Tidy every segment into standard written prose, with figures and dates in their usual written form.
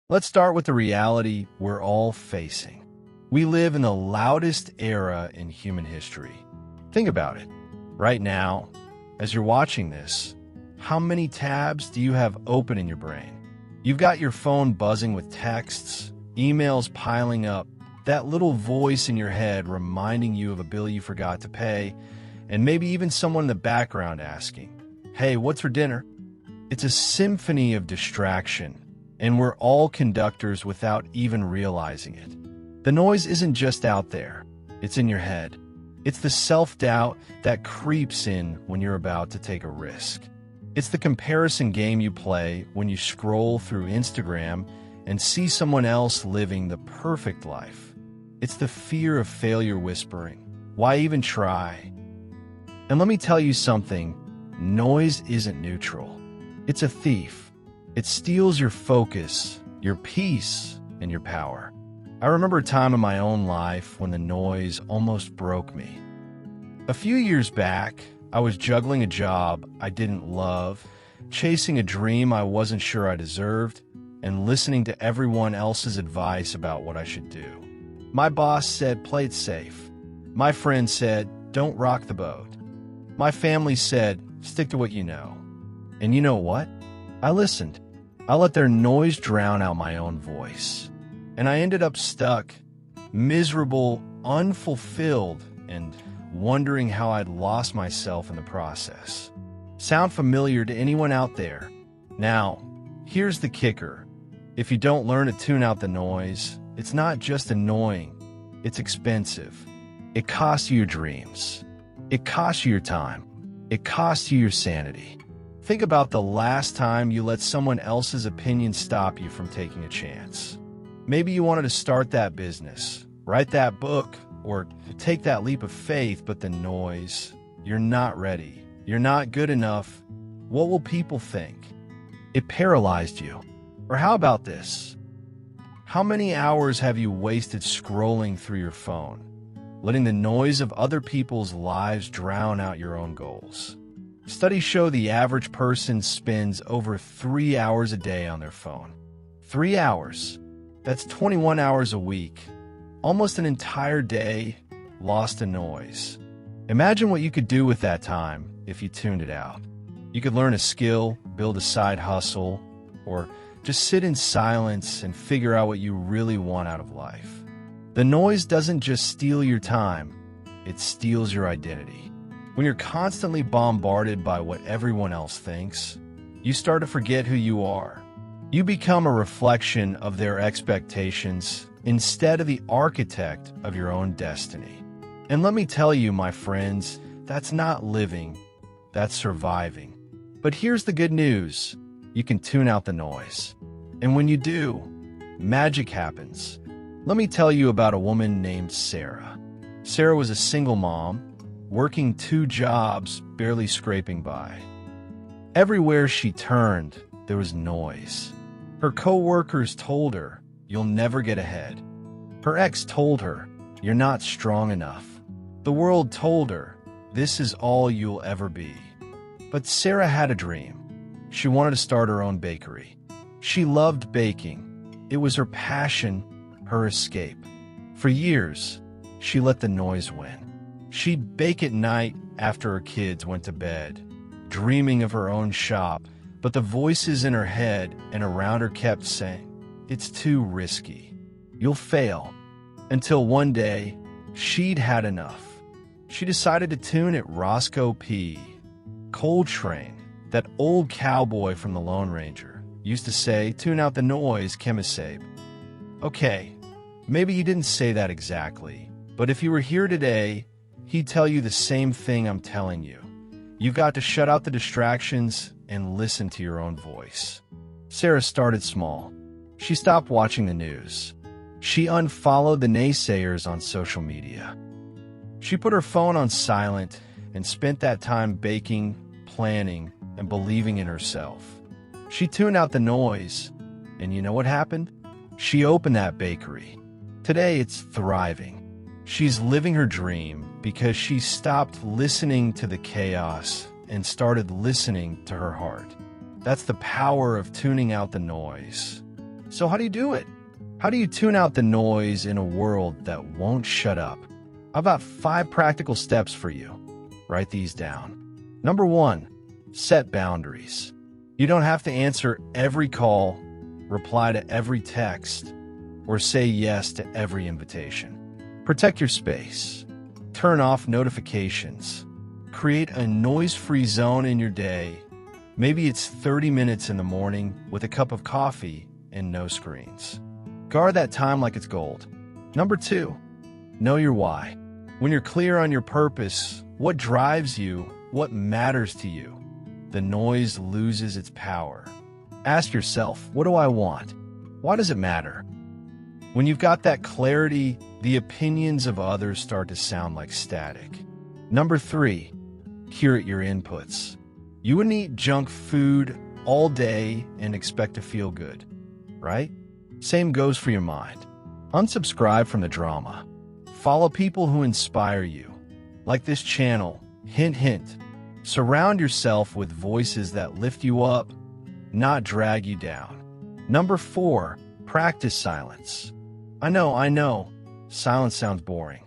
Let's start with the reality we're all facing. We live in the loudest era in human history. Think about it. Right now, as you're watching this, how many tabs do you have open in your brain? You've got your phone buzzing with texts, emails piling up, that little voice in your head reminding you of a bill you forgot to pay, and maybe even someone in the background asking, "Hey, what's for dinner?" It's a symphony of distraction, and we're all conductors without even realizing it. The noise isn't just out there, it's in your head. It's the self-doubt that creeps in when you're about to take a risk. It's the comparison game you play when you scroll through Instagram and see someone else living the perfect life. It's the fear of failure whispering, "Why even try?" And let me tell you something, noise isn't neutral. It's a thief. It steals your focus, your peace, and your power. I remember a time in my own life when the noise almost broke me. A few years back, I was juggling a job I didn't love, chasing a dream I wasn't sure I deserved, and listening to everyone else's advice about what I should do. My boss said, "Play it safe." My friend said, "Don't rock the boat." My family said, "Stick to what you know." And you know what? I listened. I let their noise drown out my own voice. And I ended up stuck, miserable, unfulfilled, and wondering how I'd lost myself in the process. Sound familiar to anyone out there? Now, here's the kicker. If you don't learn to tune out the noise, it's not just annoying, it's expensive. It costs you your dreams. It costs you your time. It costs you your sanity. Think about the last time you let someone else's opinion stop you from taking a chance. Maybe you wanted to start that business, write that book, or take that leap of faith, but the noise, you're not ready. You're not good enough. What will people think? It paralyzed you. Or how about this? How many hours have you wasted scrolling through your phone, letting the noise of other people's lives drown out your own goals? Studies show the average person spends over 3 hours a day on their phone. 3 hours. That's 21 hours a week. Almost an entire day lost to noise. Imagine what you could do with that time if you tuned it out. You could learn a skill, build a side hustle, or just sit in silence and figure out what you really want out of life. The noise doesn't just steal your time, it steals your identity. When you're constantly bombarded by what everyone else thinks, you start to forget who you are. You become a reflection of their expectations instead of the architect of your own destiny. And let me tell you, my friends, that's not living, that's surviving. But here's the good news. You can tune out the noise. And when you do, magic happens. Let me tell you about a woman named Sarah. Sarah was a single mom, working 2 jobs, barely scraping by. Everywhere she turned, there was noise. Her co-workers told her, "You'll never get ahead." Her ex told her, "You're not strong enough." The world told her, "This is all you'll ever be." But Sarah had a dream. She wanted to start her own bakery. She loved baking. It was her passion, her escape. For years, she let the noise win. She'd bake at night after her kids went to bed, dreaming of her own shop, but the voices in her head and around her kept saying, "It's too risky. You'll fail." Until one day, she'd had enough. She decided to tune at Roscoe P. Coltrane, that old cowboy from the Lone Ranger, used to say, "Tune out the noise, Chemisabe." Okay, maybe he didn't say that exactly, but if you were here today, he'd tell you the same thing I'm telling you. You've got to shut out the distractions and listen to your own voice. Sarah started small. She stopped watching the news. She unfollowed the naysayers on social media. She put her phone on silent and spent that time baking, planning, and believing in herself. She tuned out the noise, and you know what happened? She opened that bakery. Today it's thriving. She's living her dream because she stopped listening to the chaos and started listening to her heart. That's the power of tuning out the noise. So how do you do it? How do you tune out the noise in a world that won't shut up? I've got 5 practical steps for you. Write these down. Number 1, set boundaries. You don't have to answer every call, reply to every text, or say yes to every invitation. Protect your space. Turn off notifications. Create a noise-free zone in your day. Maybe it's 30 minutes in the morning with a cup of coffee and no screens. Guard that time like it's gold. Number 2, know your why. When you're clear on your purpose, what drives you, what matters to you, the noise loses its power. Ask yourself, what do I want? Why does it matter? When you've got that clarity, the opinions of others start to sound like static. Number 3, curate your inputs. You wouldn't eat junk food all day and expect to feel good, right? Same goes for your mind. Unsubscribe from the drama. Follow people who inspire you. Like this channel, hint, hint. Surround yourself with voices that lift you up, not drag you down. Number 4, practice silence. I know, silence sounds boring,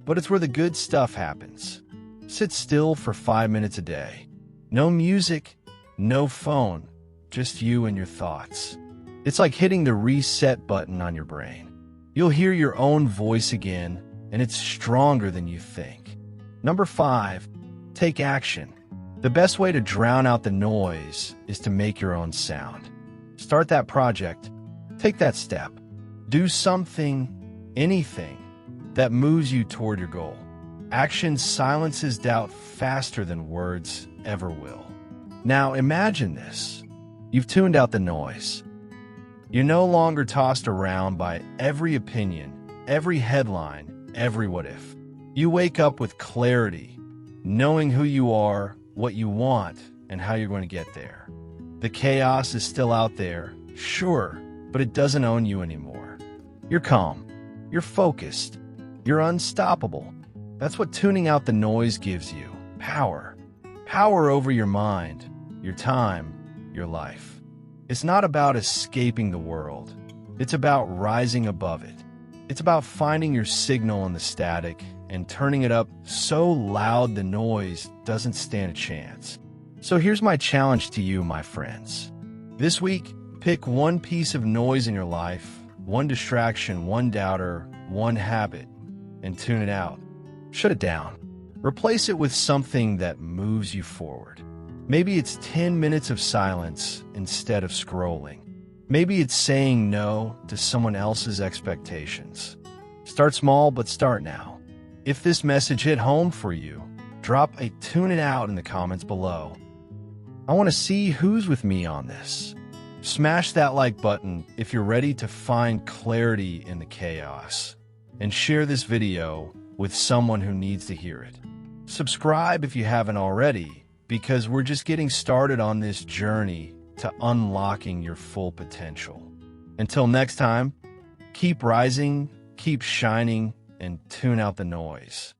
but it's where the good stuff happens. Sit still for 5 minutes a day. No music, no phone, just you and your thoughts. It's like hitting the reset button on your brain. You'll hear your own voice again, and it's stronger than you think. Number 5, take action. The best way to drown out the noise is to make your own sound. Start that project. Take that step. Do something, anything, that moves you toward your goal. Action silences doubt faster than words ever will. Now imagine this. You've tuned out the noise. You're no longer tossed around by every opinion, every headline, every what if. You wake up with clarity, knowing who you are, what you want, and how you're going to get there. The chaos is still out there, sure, but it doesn't own you anymore. You're calm. You're focused. You're unstoppable. That's what tuning out the noise gives you. Power. Power over your mind, your time, your life. It's not about escaping the world. It's about rising above it. It's about finding your signal in the static and turning it up so loud the noise doesn't stand a chance. So here's my challenge to you, my friends. This week, pick one piece of noise in your life, one distraction, one doubter, one habit, and tune it out. Shut it down. Replace it with something that moves you forward. Maybe it's 10 minutes of silence instead of scrolling. Maybe it's saying no to someone else's expectations. Start small, but start now. If this message hit home for you, drop a tune it out in the comments below. I want to see who's with me on this. Smash that like button if you're ready to find clarity in the chaos. And share this video with someone who needs to hear it. Subscribe if you haven't already, because we're just getting started on this journey to unlocking your full potential. Until next time, keep rising, keep shining, and tune out the noise.